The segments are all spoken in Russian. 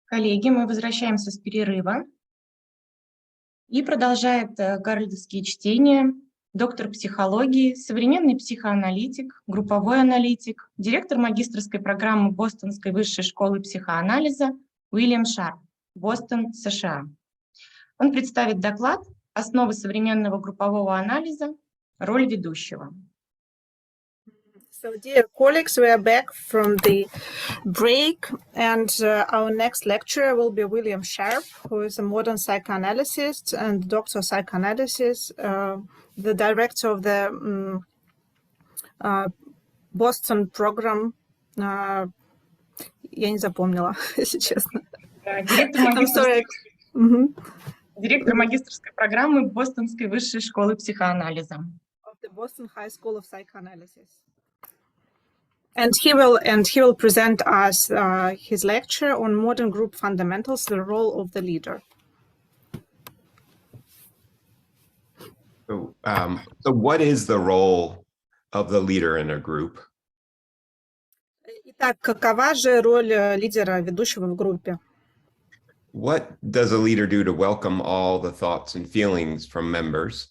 Коллеги, мы возвращаемся с перерыва и продолжает Гарольдовские чтения, доктор психологии, современный психоаналитик, групповой аналитик, директор магистерской программы Бостонской высшей школы психоанализа Уильям Шарп, Бостон, США. Он представит доклад «Основы современного группового анализа. Роль ведущего». So, dear colleagues, we are back from the break, and our next lecturer will be Uильям Шарп, who is a modern psychoanalyst and doctor of psychoanalysis, the director of the Boston program. Я не запомнила, если честно. Директор магистерской программы Бостонской высшей школы психоанализа. Of the Boston High School of Psychoanalysis. And he will present us his lecture on modern group fundamentals, the role of the leader. So what is the role of the leader in a group? Итак, какова же роль лидера, ведущего в группе? What does a leader do to welcome all the thoughts and feelings from members?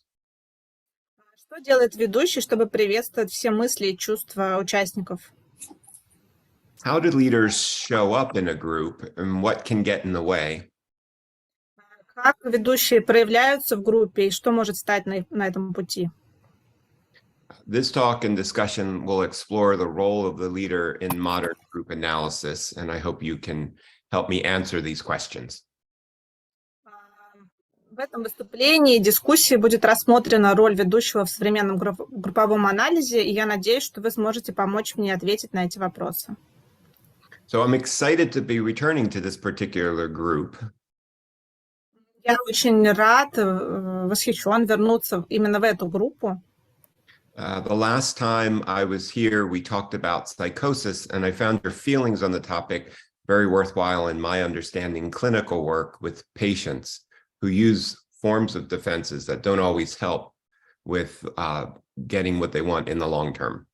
Что делает ведущий, чтобы приветствовать все мысли и чувства участников? How do leaders show up in a group, and what can get in the way? Как ведущие проявляются в группе и что может стать на этом пути? This talk and discussion will explore the role of the leader in modern group analysis, and I hope you can help me answer these questions. В этом выступлении и дискуссии будет рассмотрена роль ведущего в современном групповом анализе, и я надеюсь, что вы сможете помочь мне ответить на эти вопросы. So I'm excited to be returning to this particular group. Я очень рад, восхищен вернуться именно в эту группу. The last time I was here, we talked about psychosis, and I found your feelings on the topic very worthwhile in my understanding clinical work with patients who use forms of defenses that don't always help with getting what they want in the long term.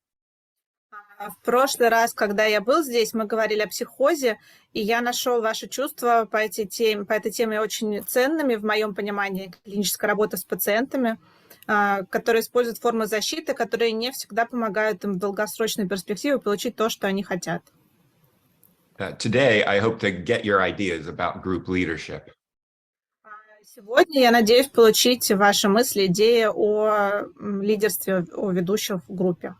В прошлый раз, когда я был здесь, мы говорили о психозе, и я нашел ваши чувства по этой теме очень ценными в моем понимании клинической работы с пациентами, которые используют формы защиты, которые не всегда помогают им в долгосрочной перспективе получить то, что они хотят. Today, I hope to get your ideas about group leadership. Сегодня я надеюсь получить ваши мысли, идеи о лидерстве, о ведущих в группе.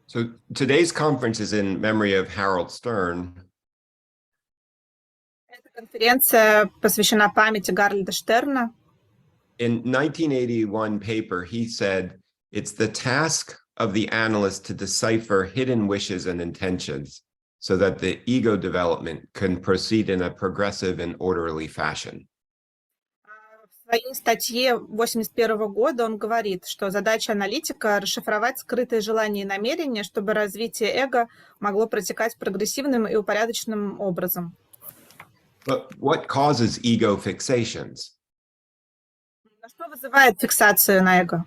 So today's conference is in memory of Harold Stern. Эта конференция посвящена памяти Гарольда Штерна. In 1981 paper, he said, it's the task of the analyst to decipher hidden wishes and intentions so that the ego development can proceed in a progressive and orderly fashion. В своей статье 1981 года он говорит, что задача аналитика — расшифровать скрытые желания и намерения, чтобы развитие эго могло протекать прогрессивным и упорядоченным образом. But what causes ego fixations? Что вызывает фиксацию на эго?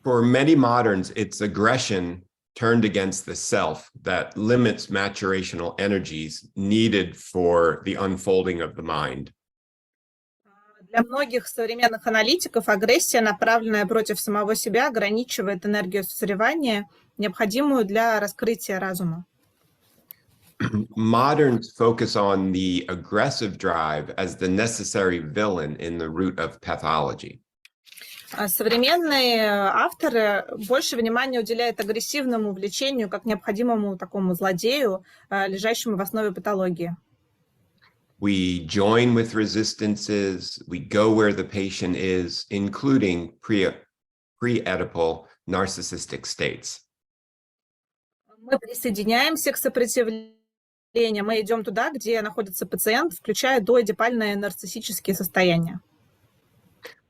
For many moderns, it's aggression turned against the self that limits maturational energies needed for the unfolding of the mind. Для многих современных аналитиков агрессия, направленная против самого себя, ограничивает энергию созревания, необходимую для раскрытия разума. Moderns focus on the aggressive drive as the necessary villain in the root of pathology. Современные авторы больше внимания уделяют агрессивному влечению как необходимому такому злодею, лежащему в основе патологии. We join with resistances, we go where the patient is, including pre-Oedipal narcissistic states. Мы присоединяемся к сопротивлению, мы идем туда, где находится пациент, включая доэдипальные нарциссические состояния.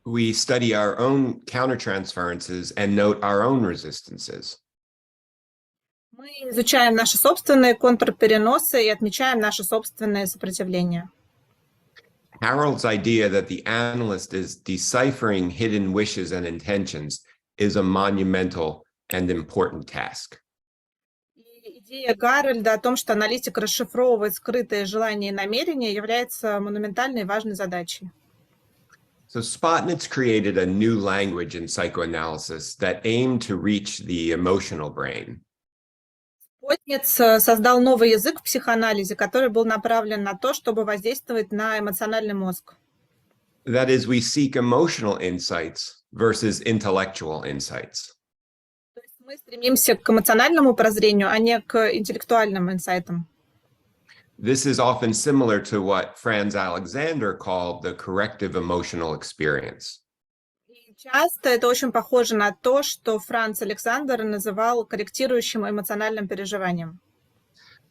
We study our own countertransferences and note our own resistances. Мы изучаем наши собственные контрпереносы и отмечаем наши собственные сопротивления. Harold's idea that the analyst is deciphering hidden wishes and intentions is a monumental and important task. Идея Гарольда о том, что аналитик расшифровывает скрытые желания и намерения, является монументальной и важной задачей. So Spotnitz created a new language in psychoanalysis that aimed to reach the emotional brain. Потниц создал новый язык в психоанализе, который был направлен на то, чтобы воздействовать на эмоциональный мозг. That is, we seek emotional insights versus intellectual insights. То есть мы стремимся к эмоциональному прозрению, а не к интеллектуальным инсайтам. This is often similar to what Franz Alexander called the corrective emotional experience. И часто это очень похоже на то, что Франц Александр называл корректирующим эмоциональным переживанием.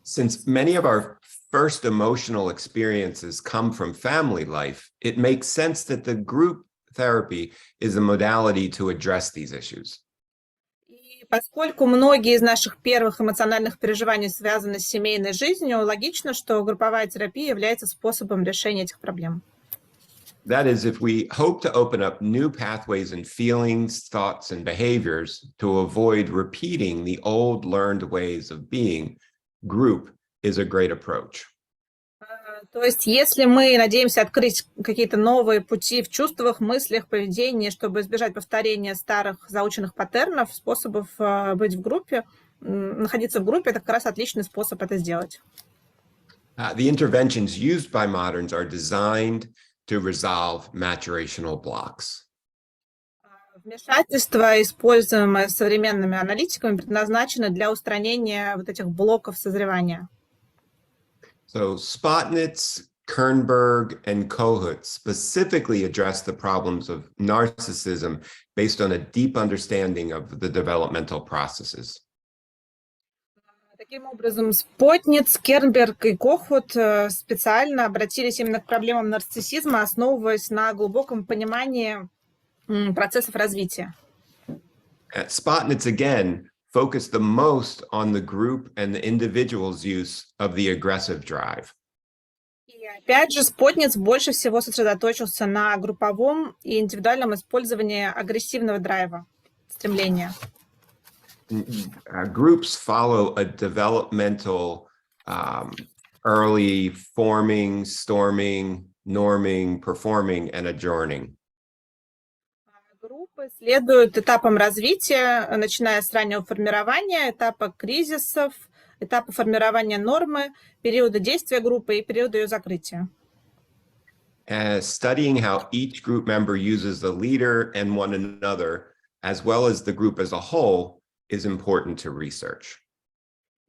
Since many of our first emotional experiences come from family life, it makes sense that the group therapy is a modality to address these issues. И поскольку многие из наших первых эмоциональных переживаний связаны с семейной жизнью, логично, что групповая терапия является способом решения этих проблем. That is, if we hope to open up new pathways in feelings, thoughts, and behaviors to avoid repeating the old learned ways of being, group is a great approach. То есть, если мы надеемся открыть какие-то новые пути в чувствах, мыслях, поведении, чтобы избежать повторения старых заученных паттернов, способов быть в группе, находиться в группе, это как раз отличный способ это сделать. The interventions used by moderns are designed to resolve maturational blocks. Вмешательства, используемые современными аналитиками, предназначены для устранения вот этих блоков созревания. So Spotnitz, Kernberg, and Kohut specifically address the problems of narcissism based on a deep understanding of the developmental processes. Таким образом, Спотниц, Кернберг и Кохут специально обратились именно к проблемам нарциссизма, основываясь на глубоком понимании процессов развития. Spotnitz again focused the most on the group and the individual's use of the aggressive drive. И опять же, Спотниц больше всего сосредоточился на групповом и индивидуальном использовании агрессивного драйва, стремления. Groups follow a developmental early forming, storming, norming, performing, and adjourning. Группы следуют этапам развития, начиная с раннего формирования, этапа кризисов, этапа формирования нормы, периода действия группы и периода ее закрытия. Studying how each group member uses the leader and one another, as well as the group as a whole, is important to research.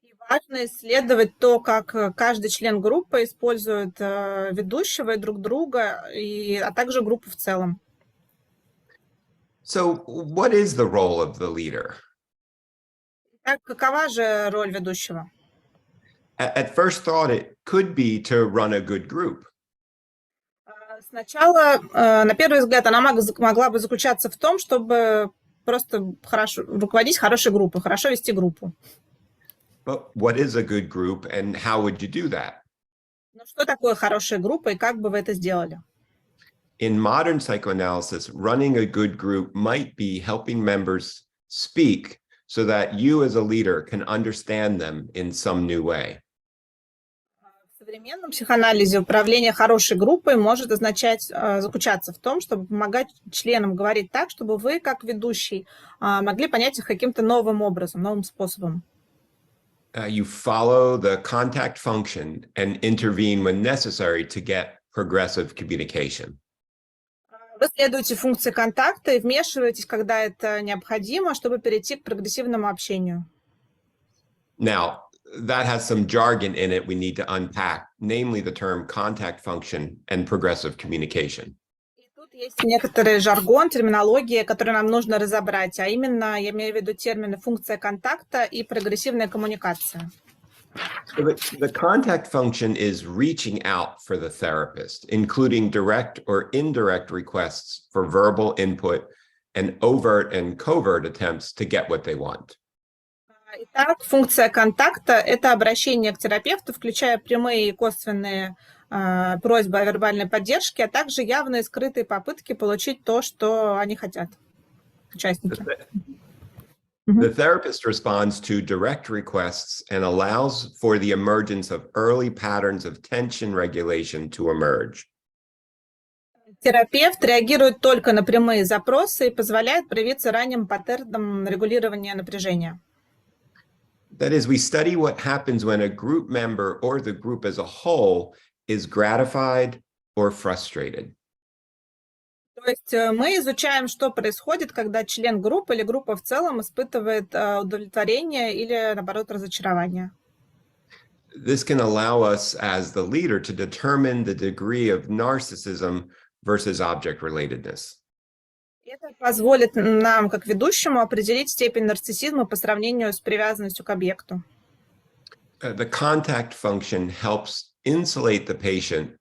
И важно исследовать то, как каждый член группы использует ведущего и друг друга, а также группу в целом. So what is the role of the leader? Так, какова же роль ведущего? At first thought, it could be to run a good group. Сначала, на первый взгляд, она могла бы заключаться в том, чтобы просто хорошо руководить хорошей группой, хорошо вести группу. But what is a good group and how would you do that? Но что такое хорошая группа и как бы вы это сделали? In modern psychoanalysis, running a good group might be helping members speak so that you as a leader can understand them in some new way. В современном психоанализе управление хорошей группой может заключаться в том, чтобы помогать членам говорить так, чтобы вы, как ведущий, могли понять их каким-то новым образом, новым способом. You follow the contact function and intervene when necessary to get progressive communication. Вы следуете функции контакта и вмешиваетесь, когда это необходимо, чтобы перейти к прогрессивному общению. Now, that has some jargon in it we need to unpack, namely the term contact function and progressive communication. И тут есть некоторый жаргон, терминология, которую нам нужно разобрать, а именно, я имею в виду термины функция контакта и прогрессивная коммуникация. So the contact function is reaching out for the therapist, including direct or indirect requests for verbal input and overt and covert attempts to get what they want. Итак, функция контакта – это обращение к терапевту, включая прямые и косвенные просьбы о вербальной поддержке, а также явные и скрытые попытки получить то, что они хотят, участники. The therapist responds to direct requests and allows for the emergence of early patterns of tension regulation to emerge. Терапевт реагирует только на прямые запросы и позволяет проявиться ранним паттернам регулирования напряжения. That is, we study what happens when a group member or the group as a whole is gratified or frustrated. То есть мы изучаем, что происходит, когда член группы или группа в целом испытывает удовлетворение или, наоборот, разочарование. This can allow us as the leader to determine the degree of narcissism versus object relatedness. Это позволит нам, как ведущему, определить степень нарциссизма по сравнению с привязанностью к объекту. The contact function helps insulate the patient,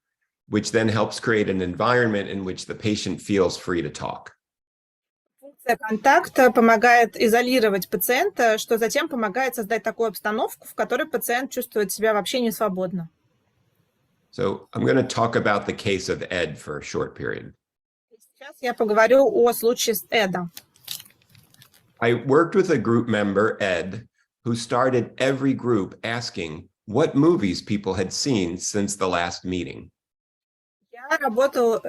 which then helps create an environment in which the patient feels free to talk. Функция контакта помогает изолировать пациента, что затем помогает создать такую обстановку, в которой пациент чувствует себя вообще не свободно. So I'm going to talk about the case of Ed for a short period. Сейчас я поговорю о случае с Эдом. I worked with a group member, Ed, who started every group asking what movies people had seen since the last meeting.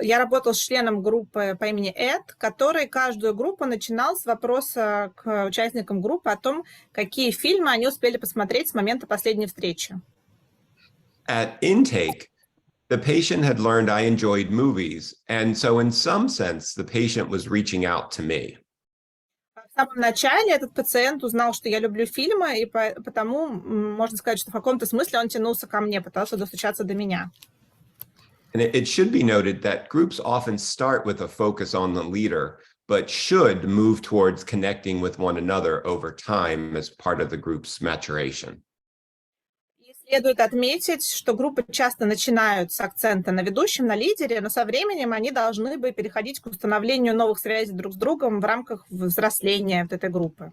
Я работал с членом группы по имени Эд, который каждую группу начинал с вопроса к участникам группы о том, какие фильмы они успели посмотреть с момента последней встречи. At intake, the patient had learned I enjoyed movies, and so in some sense, the patient was reaching out to me. В самом начале этот пациент узнал, что я люблю фильмы, и потому можно сказать, что в каком-то смысле он тянулся ко мне, пытался достучаться до меня. And it should be noted that groups often start with a focus on the leader, but should move towards connecting with one another over time as part of the group's maturation. Следует отметить, что группы часто начинают с акцента на ведущем, на лидере, но со временем они должны бы переходить к установлению новых связей друг с другом в рамках взросления этой группы.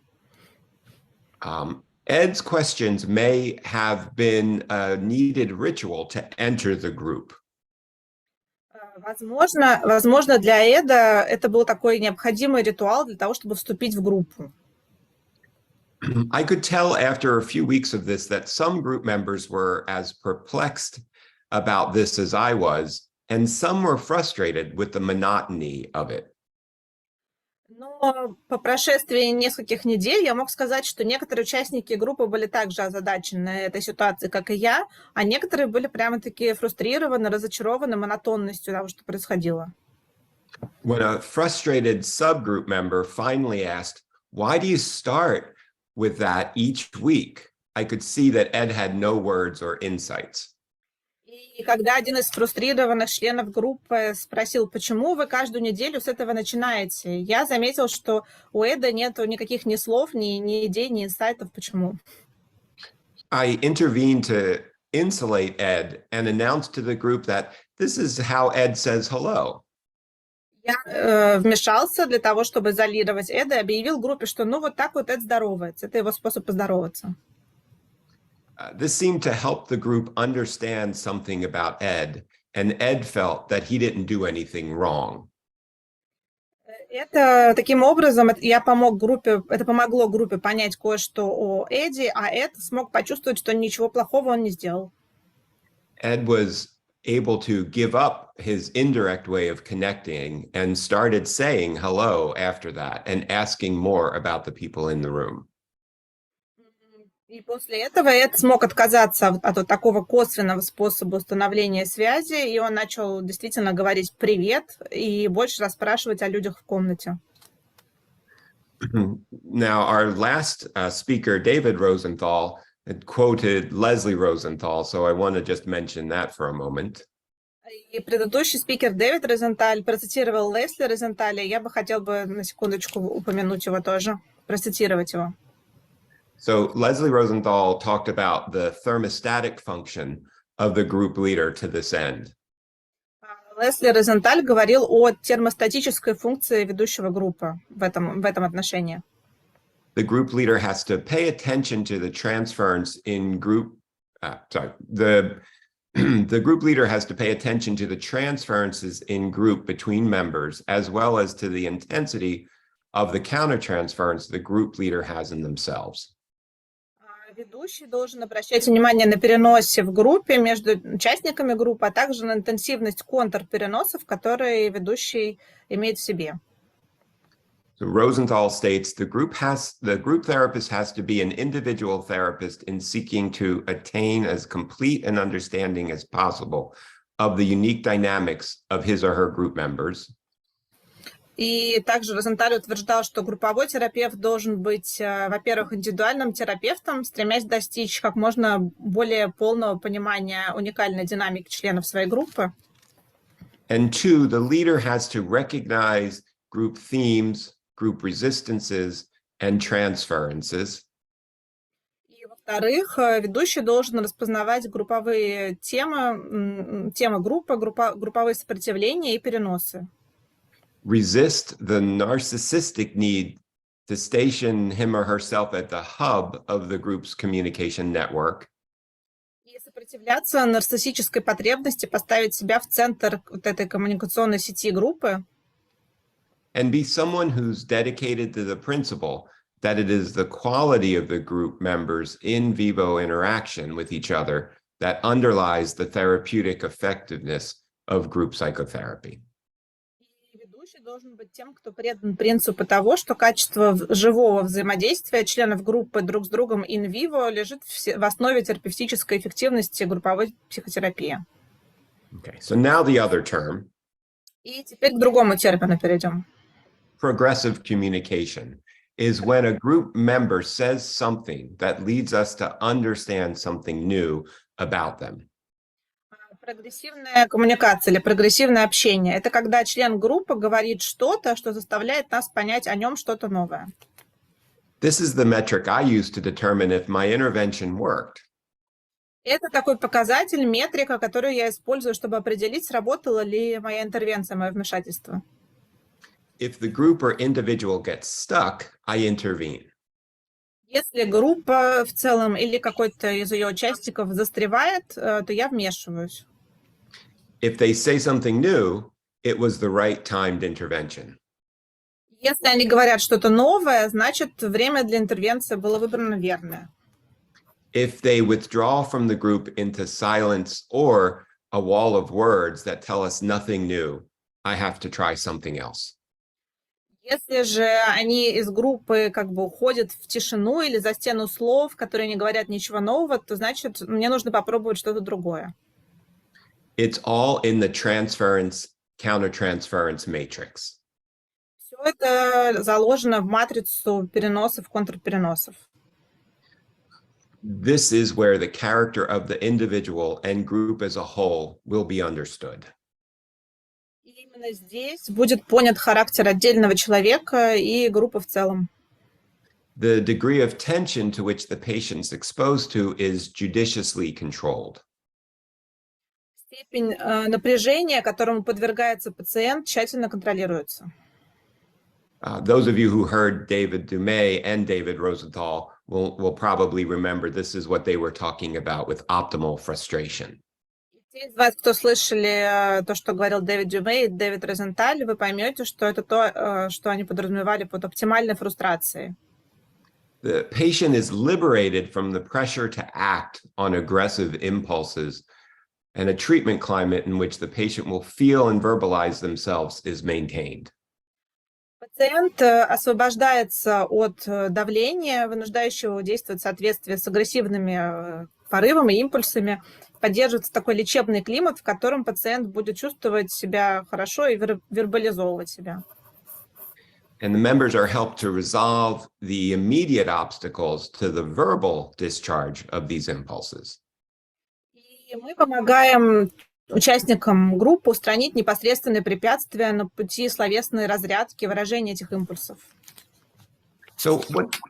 Ed's questions may have been a needed ritual to enter the group. Возможно, для Эда это был такой необходимый ритуал для того, чтобы вступить в группу. I could tell after a few weeks of this that some group members were as perplexed about this as I was, and some were frustrated with the monotony of it. Но по прошествии нескольких недель я мог сказать, что некоторые участники группы были также озадачены этой ситуацией, как и я, а некоторые были прямо-таки фрустрированы, разочарованы монотонностью того, что происходило. When a frustrated subgroup member finally asked, "Why do you start with that each week?" I could see that Ed had no words or insights. И когда один из фрустрированных членов группы спросил, почему вы каждую неделю с этого начинаете, я заметил, что у Эда нет никаких ни слов, ни идей, ни инсайтов, почему. I intervened to insulate Ed and announced to the group that this is how Ed says hello. Я вмешался для того, чтобы изолировать Эда, и объявил группе, что ну вот так вот Эд здоровается, это его способ поздороваться. This seemed to help the group understand something about Ed, and Ed felt that he didn't do anything wrong. Таким образом, это помогло группе понять кое-что о Эде, а Эд смог почувствовать, что ничего плохого он не сделал. Ed was able to give up his indirect way of connecting and started saying hello after that and asking more about the people in the room. И после этого Эд смог отказаться от такого косвенного способа установления связи, и он начал действительно говорить «привет» и больше расспрашивать о людях в комнате. Now, our last speaker, David Rosenthal, had quoted Leslie Rosenthal, so I want to just mention that for a moment. И предыдущий спикер Дэвид Розенталь процитировал Лесли Розенталя, я бы хотел бы на секундочку упомянуть его тоже, процитировать его. So Leslie Rosenthal talked about the thermostatic function of the group leader to this end. Лесли Розенталь говорил о термостатической функции ведущего группы в этом отношении. The group leader has to pay attention to the transference in group. The group leader has to pay attention to the transferences in group between members, as well as to the intensity of the countertransference the group leader has in themselves. Ведущий должен обращать внимание на переносе в группе между участниками группы, а также на интенсивность контрпереносов, которые ведущий имеет в себе. So Rosenthal states the group therapist has to be an individual therapist in seeking to attain as complete an understanding as possible of the unique dynamics of his or her group members. И также Розенталь утверждал, что групповой терапевт должен быть, во-первых, индивидуальным терапевтом, стремясь достичь как можно более полного понимания уникальной динамики членов своей группы. And two, the leader has to recognize group themes, group resistances, and transferences. И, во-вторых, ведущий должен распознавать групповые темы группы, групповые сопротивления и переносы. Resist the narcissistic need to station him or herself at the hub of the group's communication network. И сопротивляться нарциссической потребности поставить себя в центр вот этой коммуникационной сети группы. And be someone who's dedicated to the principle that it is the quality of the group members' in vivo interaction with each other that underlies the therapeutic effectiveness of group psychotherapy. Ведущий должен быть тем, кто предан принципу того, что качество живого взаимодействия членов группы друг с другом in vivo лежит в основе терапевтической эффективности групповой психотерапии. Okay, so now the other term. И теперь к другому термину перейдем. Progressive communication is when a group member says something that leads us to understand something new about them. Прогрессивная коммуникация или прогрессивное общение – это когда член группы говорит что-то, что заставляет нас понять о нем что-то новое. This is the metric I use to determine if my intervention worked. Это такой показатель, метрика, которую я использую, чтобы определить, сработала ли моя интервенция, мое вмешательство. If the group or individual gets stuck, I intervene. Если группа в целом или какой-то из ее участников застревает, то я вмешиваюсь. If they say something new, it was the right timed intervention. Если они говорят что-то новое, значит, время для интервенции было выбрано верное. If they withdraw from the group into silence or a wall of words that tell us nothing new, I have to try something else. Если же они из группы как бы уходят в тишину или за стену слов, которые не говорят ничего нового, то значит, мне нужно попробовать что-то другое. It's all in the transference, countertransference matrix. Все это заложено в матрицу переносов, контрпереносов. This is where the character of the individual and group as a whole will be understood. И именно здесь будет понят характер отдельного человека и группы в целом. The degree of tension to which the patient's exposed to is judiciously controlled. Степень напряжения, которому подвергается пациент, тщательно контролируется. Those of you who heard David Dumais and David Rosenthal will probably remember this is what they were talking about with optimal frustration. Те из вас, кто слышали то, что говорил Дэвид Дюмей и Дэвид Розенталь, вы поймете, что это то, что они подразумевали под оптимальной фрустрацией. The patient is liberated from the pressure to act on aggressive impulses, and a treatment climate in which the patient will feel and verbalize themselves is maintained. Пациент освобождается от давления, вынуждающего действовать в соответствии с агрессивными порывами, импульсами. Поддерживается такой лечебный климат, в котором пациент будет чувствовать себя хорошо и вербализовывать себя. And the members are helped to resolve the immediate obstacles to the verbal discharge of these impulses. И мы помогаем участникам группы устранить непосредственные препятствия на пути словесной разрядки, выражения этих импульсов. So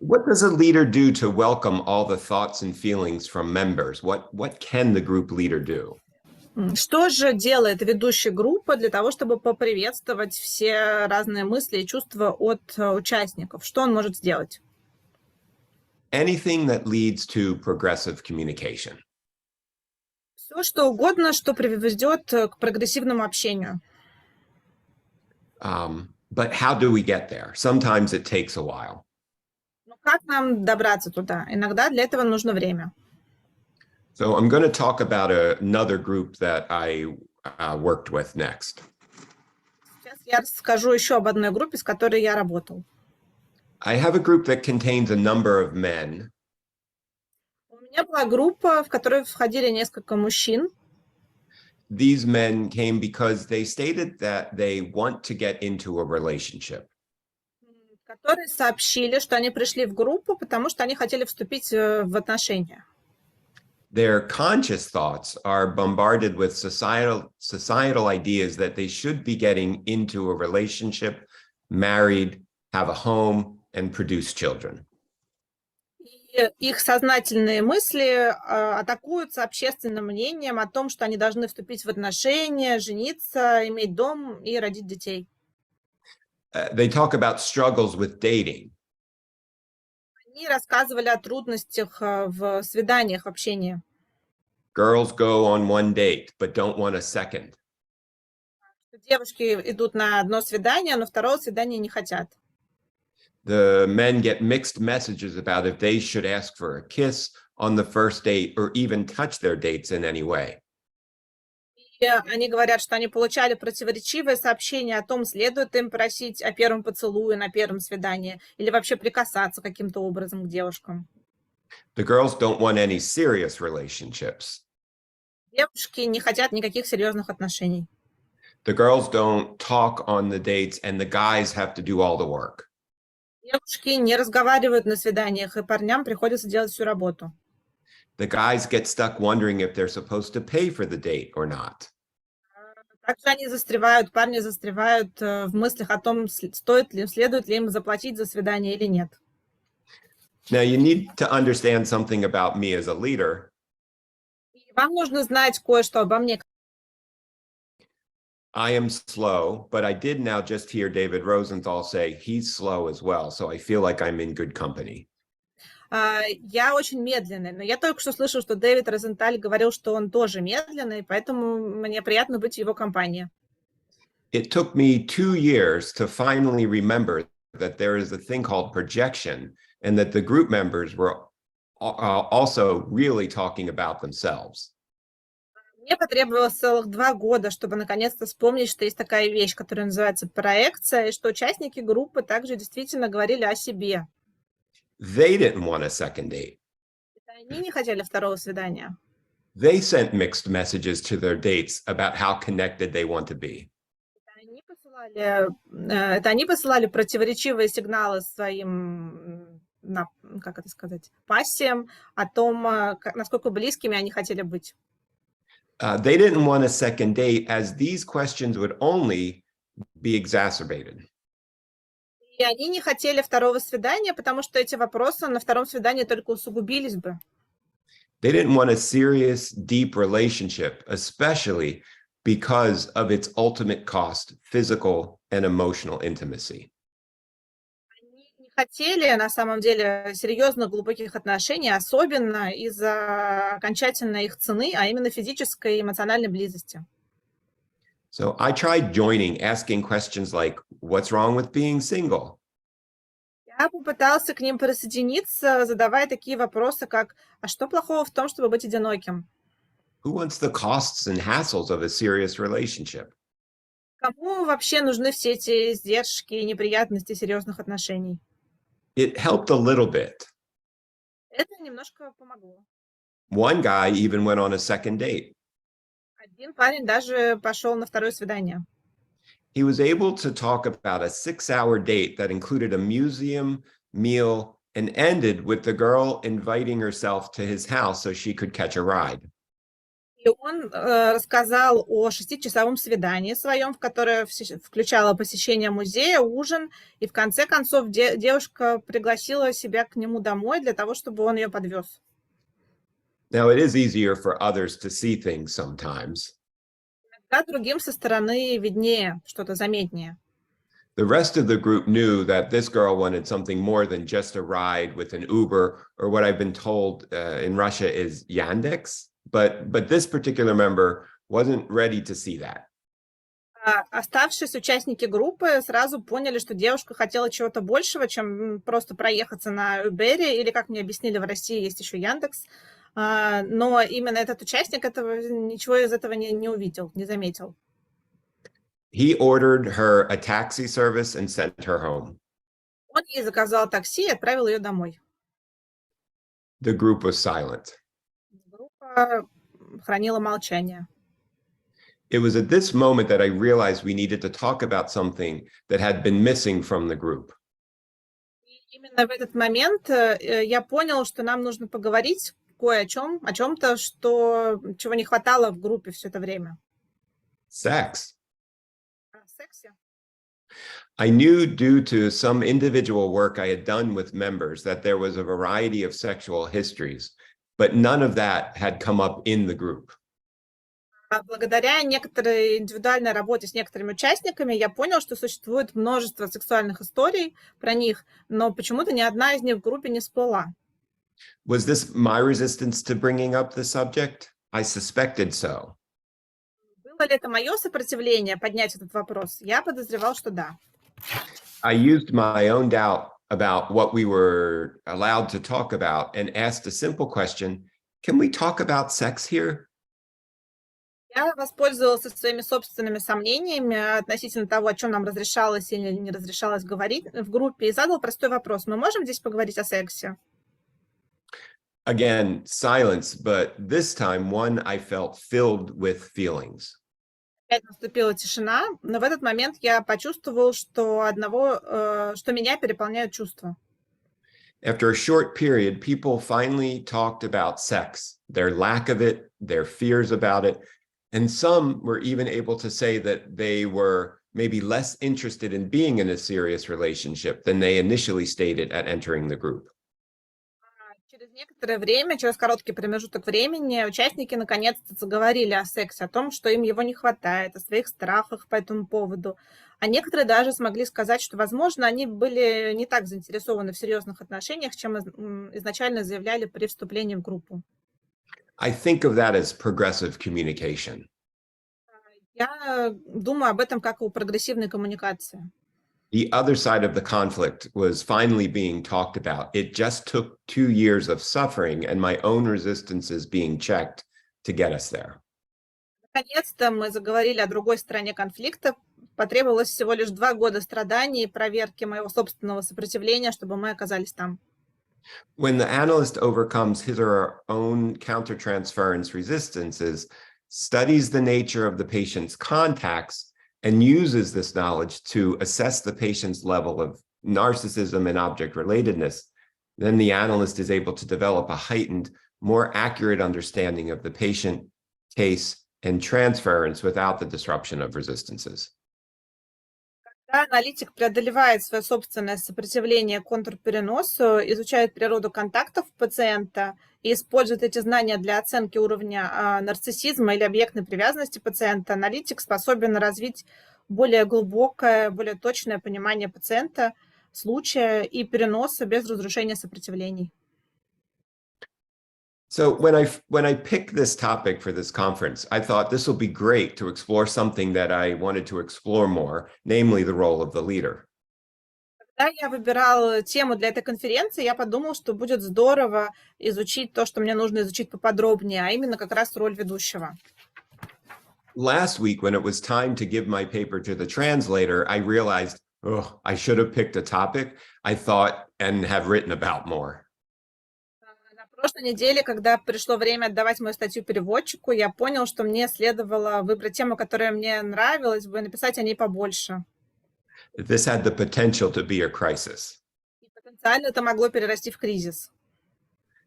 what does a leader do to welcome all the thoughts and feelings from members? What can the group leader do? Что же делает ведущий группы для того, чтобы поприветствовать все разные мысли и чувства от участников? Что он может сделать? Anything that leads to progressive communication. Все, что угодно, что приведет к прогрессивному общению. But how do we get there? Sometimes it takes a while. Но как нам добраться туда? Иногда для этого нужно время. So I'm going to talk about another group that I worked with next. Сейчас я расскажу еще об одной группе, с которой я работал. I have a group that contains a number of men. У меня была группа, в которой входили несколько мужчин. These men came because they stated that they want to get into a relationship. Которые сообщили, что они пришли в группу, потому что они хотели вступить в отношения. Their conscious thoughts are bombarded with societal ideas that they should be getting into a relationship, married, have a home, and produce children. И их сознательные мысли атакуются общественным мнением о том, что они должны вступить в отношения, жениться, иметь дом и родить детей. They talk about struggles with dating. Они рассказывали о трудностях в свиданиях, в общении. Girls go on one date, but don't want a second. Девушки идут на одно свидание, но второго свидания не хотят. The men get mixed messages about if they should ask for a kiss on the first date or even touch their dates in any way. И они говорят, что они получали противоречивые сообщения о том, следует им просить о первом поцелуе на первом свидании или вообще прикасаться каким-то образом к девушкам. The girls don't want any serious relationships. Девушки не хотят никаких серьезных отношений. The girls don't talk on the dates and the guys have to do all the work. Девушки не разговаривают на свиданиях, и парням приходится делать всю работу. The guys get stuck wondering if they're supposed to pay for the date or not. Также они застревают, парни застревают в мыслях о том, следует ли им заплатить за свидание или нет. Now you need to understand something about me as a leader. И вам нужно знать кое-что обо мне. I am slow, but I did now just hear David Rosenthal say he's slow as well, so I feel like I'm in good company. Я очень медленный, но я только что слышал, что Дэвид Розенталь говорил, что он тоже медленный, поэтому мне приятно быть в его компании. It took me 2 years to finally remember that there is a thing called projection and that the group members were also really talking about themselves. Мне потребовалось целых 2 года, чтобы наконец-то вспомнить, что есть такая вещь, которая называется проекция, и что участники группы также действительно говорили о себе. They didn't want a second date. Они не хотели второго свидания. They sent mixed messages to their dates about how connected they want to be. Это они посылали противоречивые сигналы своим, как это сказать, пассиям о том, насколько близкими они хотели быть. They didn't want a second date as these questions would only be exacerbated. И они не хотели второго свидания, потому что эти вопросы на втором свидании только усугубились бы. They didn't want a serious, deep relationship, especially because of its ultimate cost, physical and emotional intimacy. Они не хотели, на самом деле, серьезных, глубоких отношений, особенно из-за окончательной их цены, а именно физической и эмоциональной близости. So I tried joining, asking questions like, what's wrong with being single? Я попытался к ним присоединиться, задавая такие вопросы, как, а что плохого в том, чтобы быть одиноким? Who wants the costs and hassles of a serious relationship? Кому вообще нужны все эти издержки и неприятности серьезных отношений? It helped a little bit. Это немножко помогло. One guy even went on a second date. Один парень даже пошел на второе свидание. He was able to talk about a 6-hour date that included a museum, meal, and ended with the girl inviting herself to his house so she could catch a ride. И он рассказал о 6-часовом свидании своем, в которое включало посещение музея, ужин, и в конце концов девушка пригласила себя к нему домой для того, чтобы он ее подвез. Now, it is easier for others to see things sometimes. Иногда другим со стороны виднее, что-то заметнее. The rest of the group knew that this girl wanted something more than just a ride with an Uber, or what I've been told in Russia is Yandex. But this particular member wasn't ready to see that. Оставшиеся участники группы сразу поняли, что девушка хотела чего-то большего, чем просто проехаться на Uber, или, как мне объяснили, в России есть еще Яндекс. Но именно этот участник ничего из этого не увидел, не заметил. He ordered her a taxi service and sent her home. Он ей заказал такси и отправил ее домой. The group was silent. Группа хранила молчание. It was at this moment that I realized we needed to talk about something that had been missing from the group. И именно в этот момент я понял, что нам нужно поговорить кое о чем-то, чего не хватало в группе все это время. Sex. О сексе. I knew due to some individual work I had done with members that there was a variety of sexual histories, but none of that had come up in the group. Благодаря некоторой индивидуальной работе с некоторыми участниками я понял, что существует множество сексуальных историй про них, но почему-то ни одна из них в группе не всплыла. Was this my resistance to bringing up the subject? I suspected so. Было ли это мое сопротивление поднять этот вопрос? Я подозревал, что да. I used my own doubt about what we were allowed to talk about and asked a simple question: can we talk about sex here? Я воспользовался своими собственными сомнениями относительно того, о чем нам разрешалось или не разрешалось говорить в группе, и задал простой вопрос. Мы можем здесь поговорить о сексе? Again, silence, but this time one I felt filled with feelings. Опять наступила тишина, но в этот момент я почувствовал, что меня переполняют чувства. After a short period, people finally talked about sex, their lack of it, their fears about it, and some were even able to say that they were maybe less interested in being in a serious relationship than they initially stated at entering the group. Через некоторое время, через короткий промежуток времени, участники наконец-то заговорили о сексе, о том, что им его не хватает, о своих страхах по этому поводу. А некоторые даже смогли сказать, что, возможно, они были не так заинтересованы в серьезных отношениях, чем изначально заявляли при вступлении в группу. I think of that as progressive communication. Я думаю об этом как о прогрессивной коммуникации. The other side of the conflict was finally being talked about. It just took 2 years of suffering and my own resistances being checked to get us there. Наконец-то мы заговорили о другой стороне конфликта. Потребовалось всего лишь 2 года страданий и проверки моего собственного сопротивления, чтобы мы оказались там. When the analyst overcomes his or her own countertransference resistances, studies the nature of the patient's contacts, and uses this knowledge to assess the patient's level of narcissism and object relatedness, then the analyst is able to develop a heightened, more accurate understanding of the patient, case, and transference without the disruption of resistances. Когда аналитик преодолевает свое собственное сопротивление к контрпереносу, изучает природу контактов пациента и использует эти знания для оценки уровня нарциссизма или объектной привязанности пациента, аналитик способен развить более глубокое, более точное понимание пациента, случая и переноса без разрушения сопротивлений. So when I picked this topic for this conference, I thought this will be great to explore something that I wanted to explore more, namely the role of the leader. Когда я выбирал тему для этой конференции, я подумал, что будет здорово изучить то, что мне нужно изучить поподробнее, а именно как раз роль ведущего. Last week, when it was time to give my paper to the translator, I realized, oh, I should have picked a topic I thought and have written about more. На прошлой неделе, когда пришло время отдавать мою статью переводчику, я понял, что мне следовало выбрать тему, которая мне нравилась бы, и написать о ней побольше. This had the potential to be a crisis. И потенциально это могло перерасти в кризис.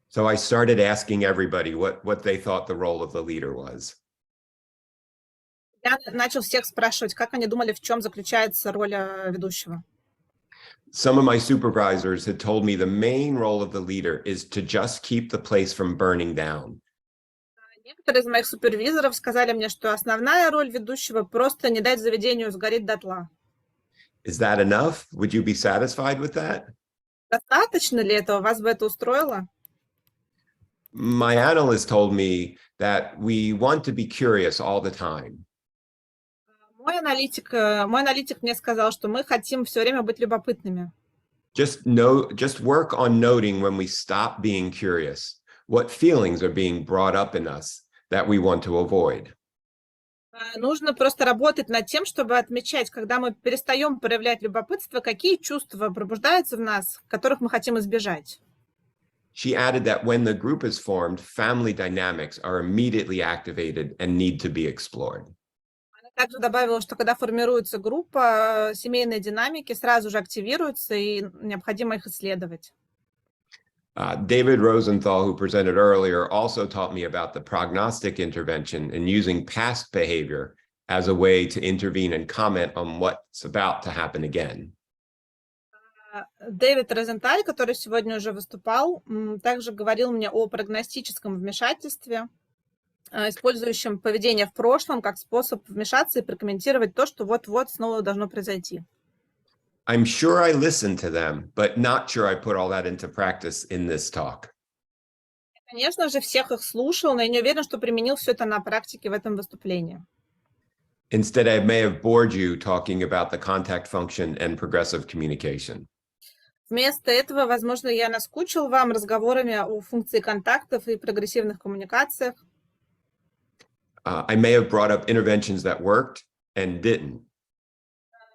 So I started asking everybody what they thought the role of the leader was. Я начал всех спрашивать, как они думали, в чем заключается роль ведущего. Some of my supervisors had told me the main role of the leader is to just keep the place from burning down. Некоторые из моих супервизоров сказали мне, что основная роль ведущего просто не дать заведению сгореть дотла. Is that enough? Would you be satisfied with that? Достаточно ли этого? Вас бы это устроило? My analyst told me that we want to be curious all the time. Мой аналитик мне сказал, что мы хотим все время быть любопытными. Just work on noting when we stop being curious, what feelings are being brought up in us that we want to avoid. Нужно просто работать над тем, чтобы отмечать, когда мы перестаем проявлять любопытство, какие чувства пробуждаются в нас, которых мы хотим избежать. She added that when the group is formed, family dynamics are immediately activated and need to be explored. Она также добавила, что когда формируется группа, семейные динамики сразу же активируются, и необходимо их исследовать. David Rosenthal, who presented earlier, also taught me about the prognostic intervention and using past behavior as a way to intervene and comment on what's about to happen again. Дэвид Розенталь, который сегодня уже выступал, также говорил мне о прогностическом вмешательстве, использующем поведение в прошлом как способ вмешаться и прокомментировать то, что вот-вот снова должно произойти. I'm sure I listened to them, but not sure I put all that into practice in this talk. Конечно же, всех их слушал, но я не уверен, что применил все это на практике в этом выступлении. Instead, I may have bored you talking about the contact function and progressive communication. Вместо этого, возможно, я наскучил вам разговорами о функции контактов и прогрессивных коммуникациях. I may have brought up interventions that worked and didn't.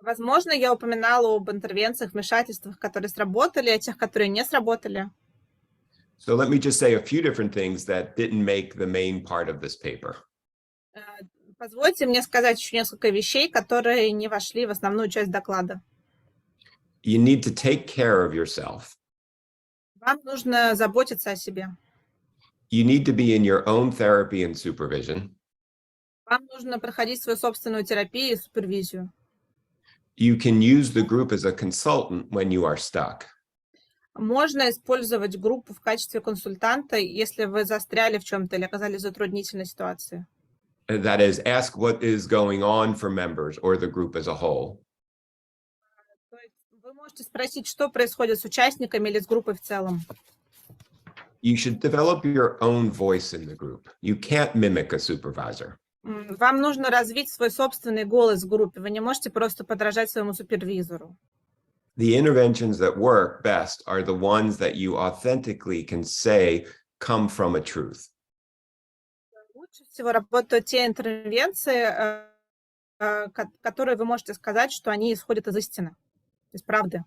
Возможно, я упоминала об интервенциях, вмешательствах, которые сработали, о тех, которые не сработали. So let me just say a few different things that didn't make the main part of this paper. Позвольте мне сказать еще несколько вещей, которые не вошли в основную часть доклада. You need to take care of yourself. Вам нужно заботиться о себе. You need to be in your own therapy and supervision. Вам нужно проходить свою собственную терапию и супервизию. You can use the group as a consultant when you are stuck. Можно использовать группу в качестве консультанта, если вы застряли в чем-то или оказались в затруднительной ситуации. That is, ask what is going on for members or the group as a whole. То есть вы можете спросить, что происходит с участниками или с группой в целом. You should develop your own voice in the group. You can't mimic a supervisor. Вам нужно развить свой собственный голос в группе. Вы не можете просто подражать своему супервизору. The interventions that work best are the ones that you authentically can say come from a truth. Лучше всего работают те интервенции, которые вы можете сказать, что они исходят из истины, из правды.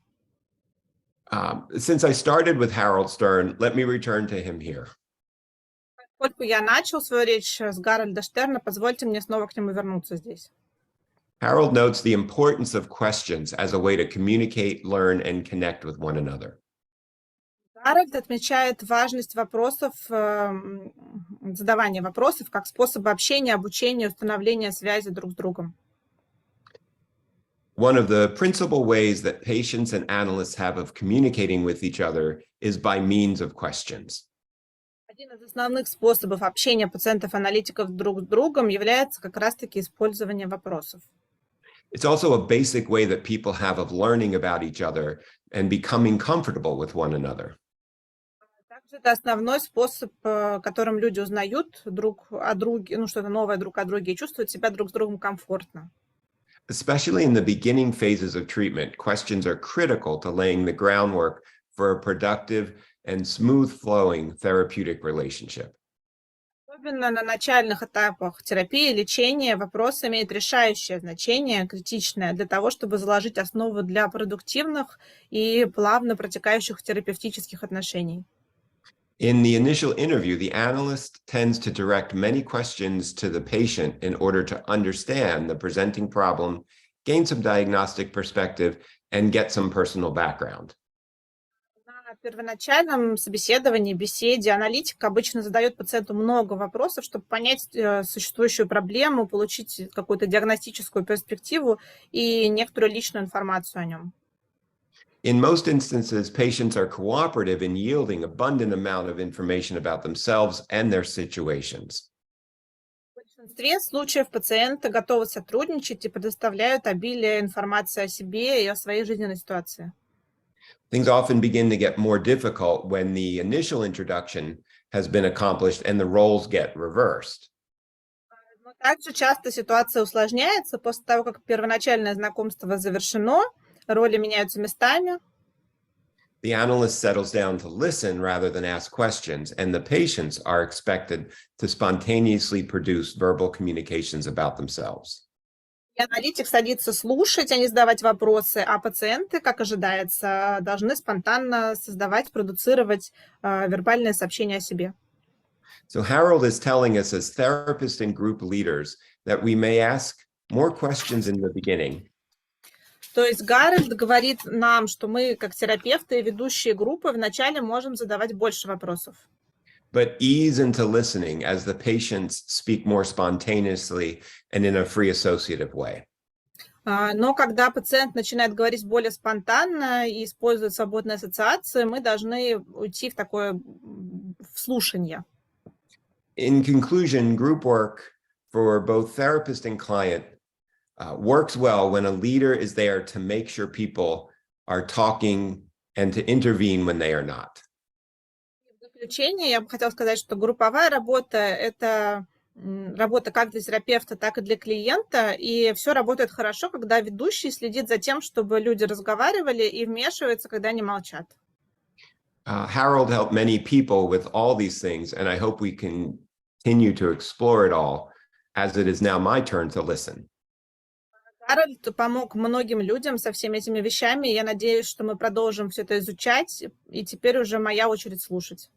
Since I started with Harold Stern, let me return to him here. Поскольку я начал свою речь с Гарольда Штерна, позвольте мне снова к нему вернуться здесь. Harold notes the importance of questions as a way to communicate, learn, and connect with one another. Гарольд отмечает важность вопросов, задавания вопросов как способа общения, обучения, установления связи друг с другом. One of the principal ways that patients and analysts have of communicating with each other is by means of questions. Один из основных способов общения пациентов-аналитиков друг с другом является как раз-таки использование вопросов. It's also a basic way that people have of learning about each other and becoming comfortable with one another. Также это основной способ, которым люди узнают друг о друге, что-то новое друг о друге и чувствуют себя друг с другом комфортно. Especially in the beginning phases of treatment, questions are critical to laying the groundwork for a productive and smooth-flowing therapeutic relationship. Особенно на начальных этапах терапии и лечения вопрос имеет решающее значение, критичное, для того, чтобы заложить основу для продуктивных и плавно протекающих терапевтических отношений. In the initial interview, the analyst tends to direct many questions to the patient in order to understand the presenting problem, gain some diagnostic perspective, and get some personal background. На первоначальном собеседовании, беседе аналитик обычно задает пациенту много вопросов, чтобы понять существующую проблему, получить какую-то диагностическую перспективу и некоторую личную информацию о нем. In most instances, patients are cooperative in yielding abundant amount of information about themselves and their situations. В большинстве случаев пациенты готовы сотрудничать и предоставляют обилие информации о себе и о своей жизненной ситуации. Things often begin to get more difficult when the initial introduction has been accomplished and the roles get reversed. Но Также часто ситуация усложняется после того, как первоначальное знакомство завершено, роли меняются местами. The analyst settles down to listen rather than ask questions, and the patients are expected to spontaneously produce verbal communications about themselves. И аналитик садится слушать, а не задавать вопросы, а пациенты, как ожидается, должны спонтанно создавать, продуцировать вербальные сообщения о себе. So Harold is telling us as therapists and group leaders that we may ask more questions in the beginning. То есть Гарольд говорит нам, что мы, как терапевты и ведущие группы, вначале можем задавать больше вопросов. But ease into listening as the patients speak more spontaneously and in a free associative way. Но когда пациент начинает говорить более спонтанно и использует свободные ассоциации, мы должны уйти в такое вслушание. In conclusion, group work for both therapist and client works well when a leader is there to make sure people are talking and to intervene when they are not. В заключение я бы хотела сказать, что групповая работа – это работа как для терапевта, так и для клиента, и все работает хорошо, когда ведущий следит за тем, чтобы люди разговаривали и вмешивается, когда они молчат. Harold helped many people with all these things, and I hope we can continue to explore it all, as it is now my turn to listen. Гарольд помог многим людям со всеми этими вещами, и я надеюсь, что мы продолжим все это изучать, и теперь уже моя очередь слушать.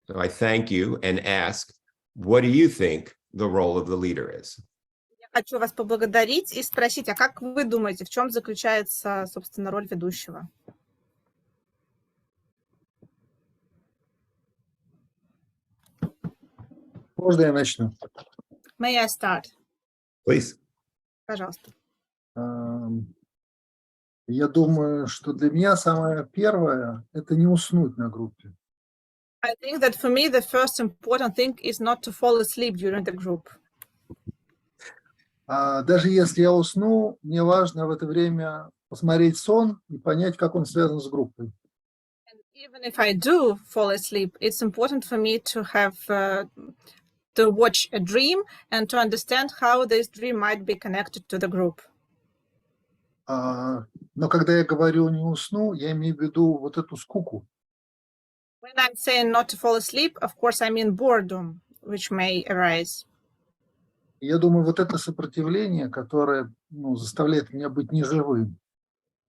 So I thank you and ask, what do you think the role of the leader is? Я хочу вас поблагодарить и спросить, а как вы думаете, в чем заключается, собственно, роль ведущего? Можно я начну? May I start? Please. Пожалуйста. Я думаю, что для меня самое первое – это не уснуть на группе. I think that for me the first important thing is not to fall asleep during the group. Даже если я усну, мне важно в это время посмотреть сон и понять, как он связан с группой. And even if I do fall asleep, it's important for me to have to watch a dream and to understand how this dream might be connected to the group. Но когда я говорю «не усну», я имею в виду вот эту скуку. When I'm saying not to fall asleep, of course I mean boredom, which may arise. Я думаю, вот это сопротивление, которое заставляет меня быть неживым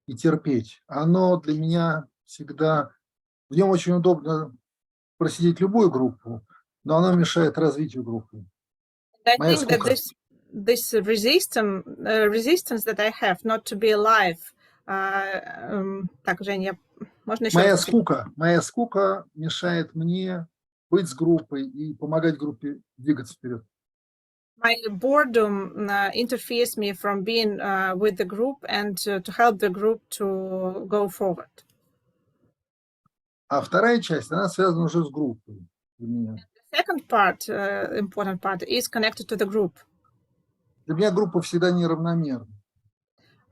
и терпеть, оно для меня всегда... В нем очень удобно просидеть любую группу, но оно мешает развитию группы. I Моя think that скука. this resistance that I have not to be alive. Так, Женя, можно еще раз? Моя скука мешает мне быть с группой и помогать группе двигаться вперед. My boredom interferes me from being with the group and to help the group to go forward. А вторая часть, она связана уже с группой для меня. The second part, important part, is connected to the group. Для меня группа всегда неравномерна.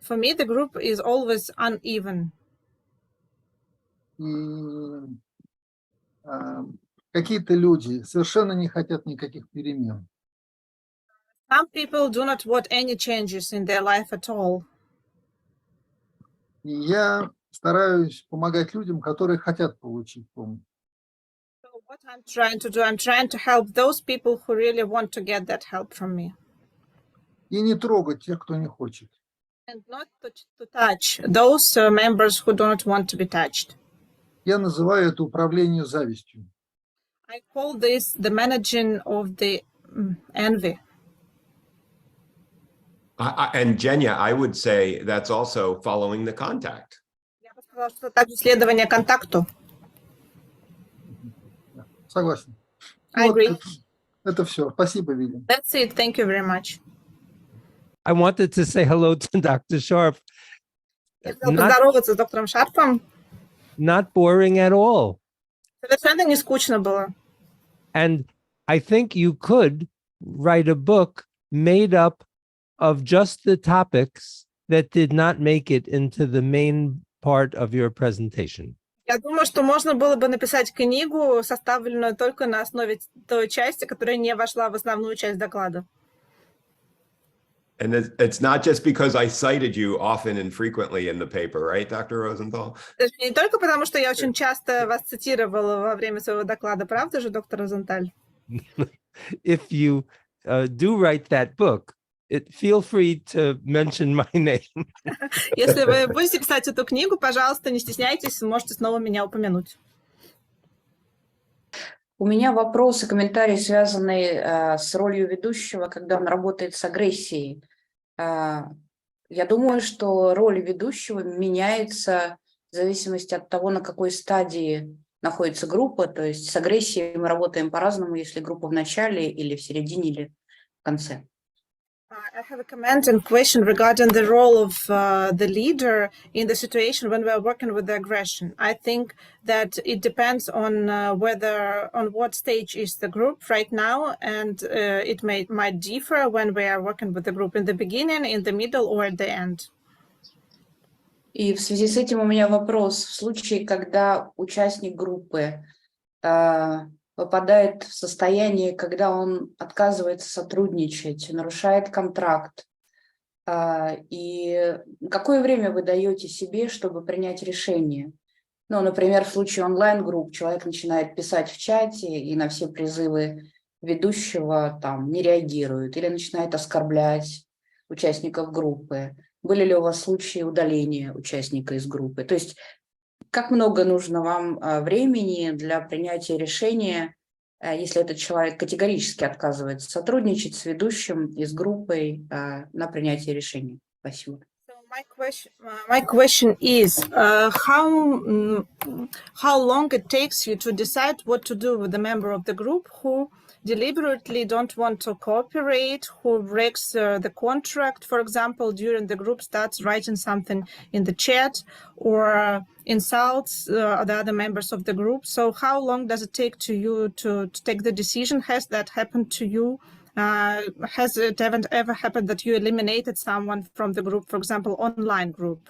For me, the group is always uneven. И какие-то люди совершенно не хотят никаких перемен. Some people do not want any changes in their life at all. И я стараюсь помогать людям, которые хотят получить помощь. So what I'm trying to do, I'm trying to help those people who really want to get that help from me. И не трогать тех, кто не хочет. And not to touch those members who do not want to be touched. Я называю это управление завистью. I call this the managing of the envy. And Jenya, I would say that's also following the contact. Я бы сказала, что также следование контакту. Согласен. I agree. Это все. Спасибо, Вильям. That's it. Thank you very much. I wanted to say hello to Dr. Sharp. Я хотела поздороваться с доктором Шарпом. Not boring at all. Совершенно не скучно было. And I think you could write a book made up of just the topics that did not make it into the main part of your presentation. Я думаю, что можно было бы написать книгу, составленную только на основе той части, которая не вошла в основную часть доклада. And it's not just because I cited you often and frequently in the paper, right, Dr. Rosenthal? Это не только потому, что я очень часто вас цитировала во время своего доклада, правда же, доктор Розенталь? If you do write that book, feel free to mention my name. Если вы будете писать эту книгу, пожалуйста, не стесняйтесь, можете снова меня упомянуть. У меня вопрос и комментарий, связанный с ролью ведущего, когда он работает с агрессией. Я думаю, что роль ведущего меняется в зависимости от того, на какой стадии находится группа. То есть с агрессией мы работаем по-разному, если группа в начале или в середине или в конце. I have a comment and question regarding the role of the leader in the situation when we are working with the aggression. I think that it depends on on what stage is the group right now, and it might differ when we are working with the group in the beginning, in the middle, or at the end. И в связи с этим у меня вопрос. В случае, когда участник группы попадает в состояние, когда он отказывается сотрудничать, нарушает контракт, и какое время вы даете себе, чтобы принять решение? Ну, например, в случае онлайн-групп человек начинает писать в чате и на все призывы ведущего там не реагирует или начинает оскорблять участников группы. Были ли у вас случаи удаления участника из группы? То есть как много нужно вам времени для принятия решения, если этот человек категорически отказывается сотрудничать с ведущим и с группой на принятие решения? Спасибо. So my question is, how long it takes you to decide what to do with the member of the group who deliberately don't want to cooperate, who breaks the contract, for example, during the group starts writing something in the chat or insults the other members of the group. So how long does it take to you to take the decision? Has that happened to you? Has it ever happened that you eliminated someone from the group, for example, online group?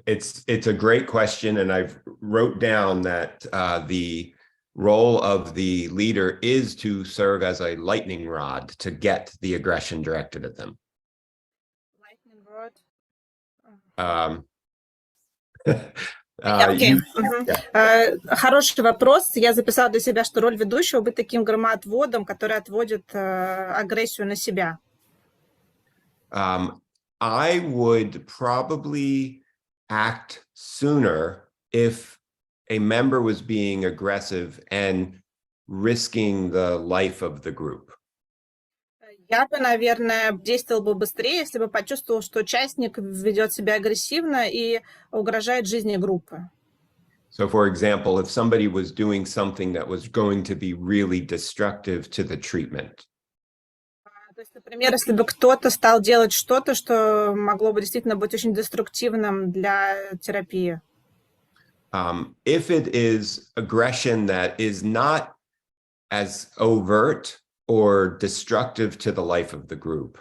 It's a great question, and I've wrote down that the role of the leader is to serve as a lightning rod to get the aggression directed at them. Lightning rod. Хороший вопрос. Я записала для себя, что роль ведущего быть таким громоотводом, который отводит агрессию на себя. I would probably act sooner if a member was being aggressive and risking the life of the group. Я бы, наверное, действовал бы быстрее, если бы почувствовал, что участник ведет себя агрессивно и угрожает жизни группы. So, for example, if somebody was doing something that was going to be really destructive to the treatment. То есть, например, если бы кто-то стал делать что-то, что могло бы действительно быть очень деструктивным для терапии. If it is aggression that is not as overt or destructive to the life of the group.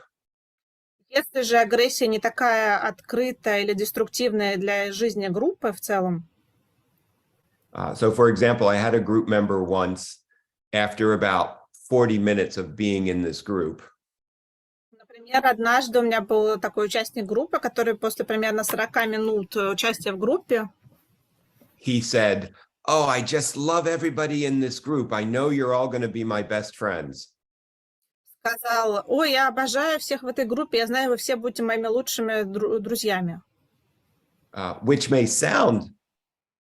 Если же агрессия не такая открытая или деструктивная для жизни группы в целом. So, for example, I had a group member once, after about 40 minutes of being in this group. Например, однажды у меня был такой участник группы, который после примерно 40 минут участия в группе. He said, "Oh, I just love everybody in this group. I know you're all going to be my best friends." Сказал: "Ой, я обожаю всех в этой группе. Я знаю, вы все будете моими лучшими друзьями." Which may sound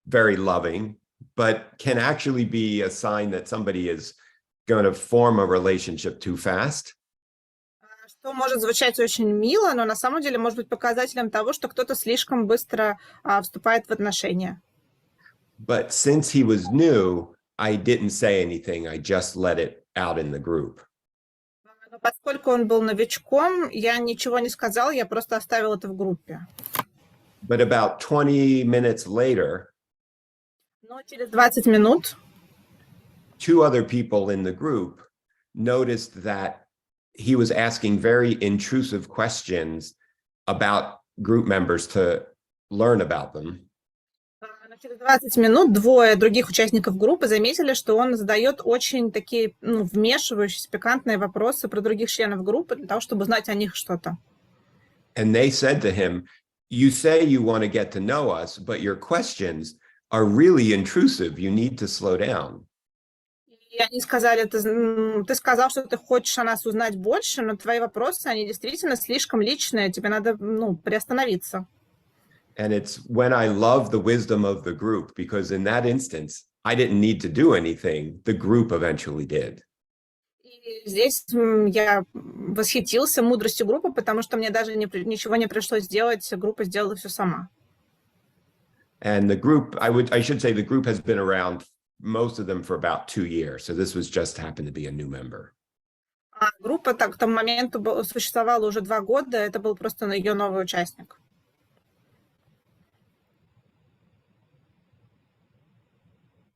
very loving, but can actually be a sign that somebody is going to form a relationship too fast. Что может звучать очень мило, но на самом деле может быть показателем того, что кто-то слишком быстро вступает в отношения. But since he was new, I didn't say anything. I just let it out in the group. Но поскольку он был новичком, я ничего не сказал, я просто оставил это в группе. But about 20 minutes later, Но через 20 минут two other people in the group noticed that he was asking very intrusive questions about group members to learn about them. Через 20 минут двое других участников группы заметили, что он задает очень такие вмешивающиеся, пикантные вопросы про других членов группы для того, чтобы узнать о них что-то. And they said to him, you say you want to get to know us, but your questions are really intrusive. You need to slow down. И они сказали, ты сказал, что ты хочешь о нас узнать больше, но твои вопросы, они действительно слишком личные, тебе надо, приостановиться. And it's when I love the wisdom of the group, because in that instance, I didn't need to do anything. The group eventually did. И здесь я восхитился мудростью группы, потому что мне даже ничего не пришлось делать, группа сделала все сама. And the group, I should say the group has been around, most of them for about 2 years. So this was just happened to be a new member. А группа к тому моменту существовала уже 2 года, это был просто ее новый участник.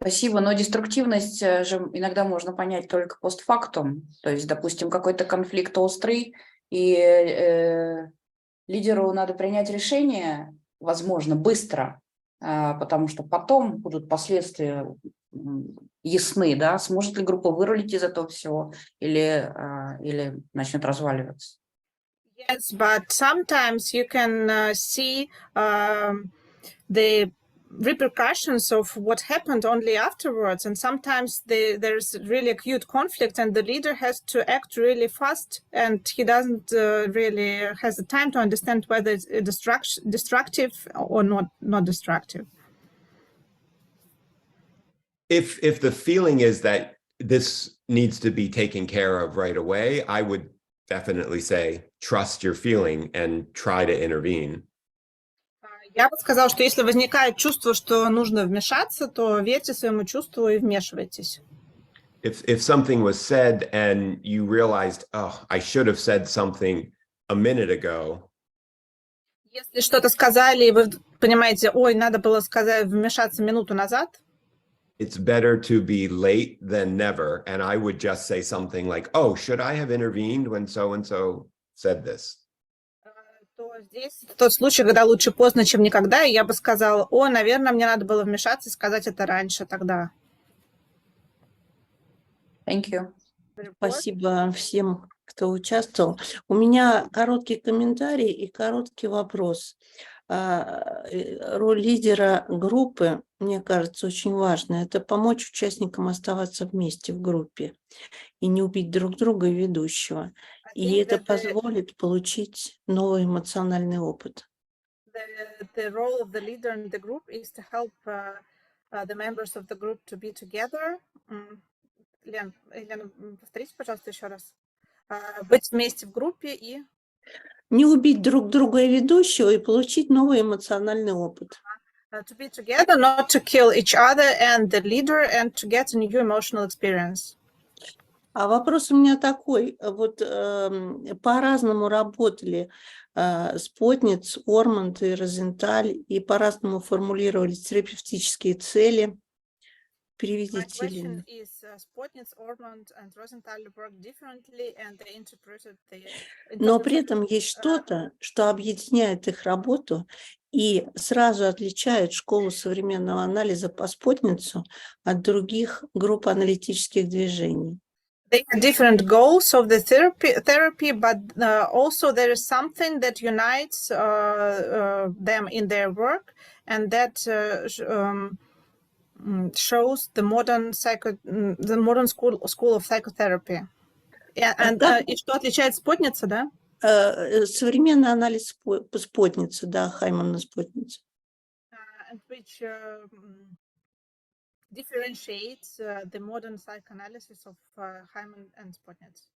Спасибо, но деструктивность же иногда можно понять только постфактум. То есть, допустим, какой-то конфликт острый, и лидеру надо принять решение, возможно, быстро, потому что потом будут последствия ясны, да, сможет ли группа вырулить из этого всего или начнет разваливаться. Yes, but sometimes you can see the repercussions of what happened only afterwards, and sometimes there's really acute conflict and the leader has to act really fast, and he doesn't really has the time to understand whether it's destructive or not destructive. If the feeling is that this needs to be taken care of right away, I would definitely say trust your feeling and try to intervene. Я бы сказала, что если возникает чувство, что нужно вмешаться, то верьте своему чувству и вмешивайтесь. If something was said and you realized, oh, I should have said something a minute ago. Если что-то сказали, и вы понимаете, ой, надо было вмешаться минуту назад. It's better to be late than never. And I would just say something like, oh, should I have intervened when so-and-so said this? То здесь тот случай, когда лучше поздно, чем никогда, и я бы сказала, наверное, мне надо было вмешаться и сказать это раньше тогда. Thank you. Спасибо всем, кто участвовал. У меня короткий комментарий и короткий вопрос. Роль лидера группы, мне кажется, очень важна. Это помочь участникам оставаться вместе в группе и не убить друг друга и ведущего. И это позволит получить новый эмоциональный опыт. The role of the leader in the group is to help the members of the group to be together. Лена, повторите, пожалуйста, еще раз. Быть вместе в группе и... Не убить друг друга и ведущего и получить новый эмоциональный опыт. To be together, not to kill each other and the leader, and to get a new emotional experience. А вопрос у меня такой. Вот по-разному работали Спотниц, Орманд и Розенталь, и по-разному формулировали терапевтические цели. Переведите ли? Но при этом есть что-то, что объединяет их работу и сразу отличает школу современного анализа по Спотницу от других групп аналитических движений. They have different goals of the therapy, but also there is something that unites them in their work, and that shows the modern school of psychotherapy. И что отличает Спотница, да? Современный анализ по Спотнице, да, Хаймана Спотница. And which differentiates the modern psychoanalysis of Hyman and Spotnitz.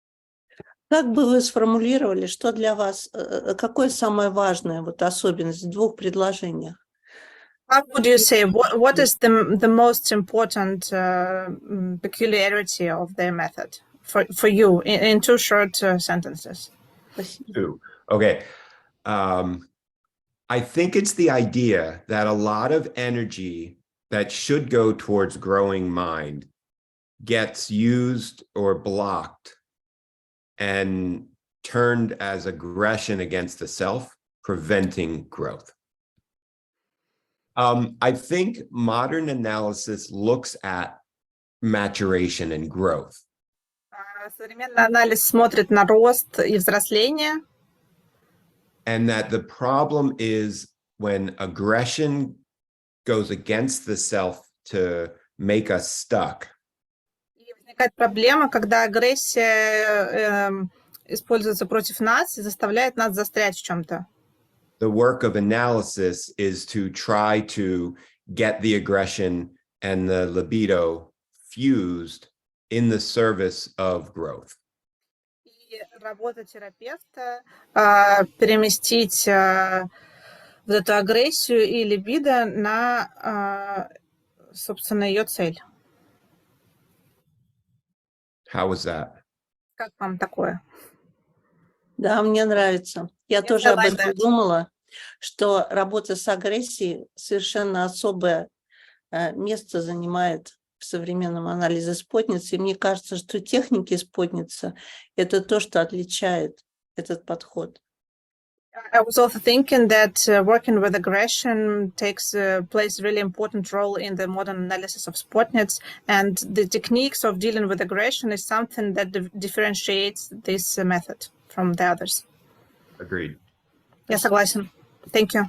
Как бы вы сформулировали, что для вас, какое самое важное, вот особенность в двух предложениях? How would you say, what is the most important peculiarity of their method for you in 2 short sentences? Okay. I think it's the idea that a lot of energy that should go towards growing mind gets used or blocked and turned as aggression against the self, preventing growth. I think modern analysis looks at maturation and growth. Современный анализ смотрит на рост и взросление. And that the problem is when aggression goes against the self to make us stuck. И возникает проблема, когда агрессия используется против нас и заставляет нас застрять в чем-то. The work of analysis is to try to get the aggression and the libido fused in the service of growth. И работа терапевта переместить вот эту агрессию и либидо на, собственно, ее цель. How was that? Как вам такое? Да, мне нравится. Я Yes, тоже I об like этом that. думала, что работа с агрессией совершенно особое место занимает в современном анализе спутницы. И мне кажется, что техники спутницы – это то, что отличает этот подход. I was also thinking that working with aggression plays a really important role in the modern analysis of Spotnets, and the techniques of dealing with aggression is something that differentiates this method from the others. Agreed. Я согласен. Thank you.